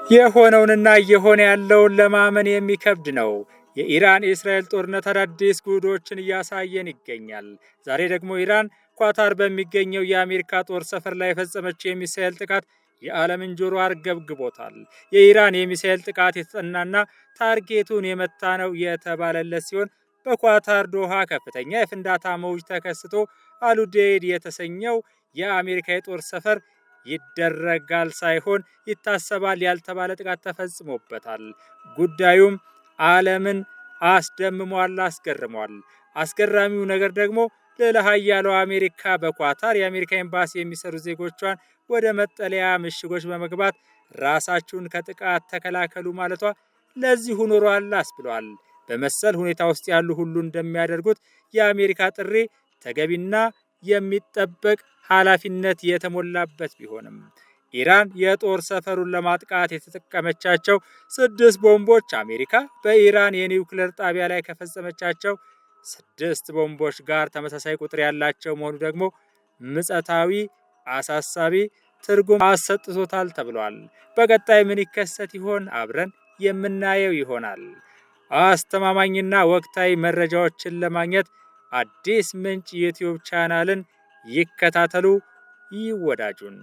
የሆነውንና እየሆነ ያለውን ለማመን የሚከብድ ነው። የኢራን የእስራኤል ጦርነት አዳዲስ ጉዶችን እያሳየን ይገኛል። ዛሬ ደግሞ ኢራን ኳታር በሚገኘው የአሜሪካ ጦር ሰፈር ላይ የፈጸመችው የሚሳኤል ጥቃት የዓለምን ጆሮ አርገብግቦታል። የኢራን የሚሳኤል ጥቃት የተጠናና ታርጌቱን የመታ ነው የተባለለት ሲሆን በኳታር ዶሃ ከፍተኛ የፍንዳታ መውጅ ተከስቶ አሉዴይድ የተሰኘው የአሜሪካ የጦር ሰፈር ይደረጋል ሳይሆን ይታሰባል ያልተባለ ጥቃት ተፈጽሞበታል። ጉዳዩም ዓለምን አስደምሟል፣ አስገርሟል። አስገራሚው ነገር ደግሞ ልዕለ ኃያሏ አሜሪካ በኳታር የአሜሪካ ኤምባሲ የሚሰሩ ዜጎቿን ወደ መጠለያ ምሽጎች በመግባት ራሳችሁን ከጥቃት ተከላከሉ ማለቷ ለዚሁ ኖሯል አስብሏል። በመሰል ሁኔታ ውስጥ ያሉ ሁሉ እንደሚያደርጉት የአሜሪካ ጥሪ ተገቢና የሚጠበቅ ኃላፊነት የተሞላበት ቢሆንም ኢራን የጦር ሰፈሩን ለማጥቃት የተጠቀመቻቸው 6 ቦምቦች አሜሪካ በኢራን የኒውክሌር ጣቢያ ላይ ከፈጸመቻቸው 6 ቦምቦች ጋር ተመሳሳይ ቁጥር ያላቸው መሆኑ ደግሞ ምጸታዊ፣ አሳሳቢ ትርጉም አሰጥቶታል ተብሏል። በቀጣይ ምን ይከሰት ይሆን? አብረን የምናየው ይሆናል። አስተማማኝና ወቅታዊ መረጃዎችን ለማግኘት አዲስ ምንጭ ዩቲዩብ ቻናልን ይከታተሉ፣ ይወዳጁን።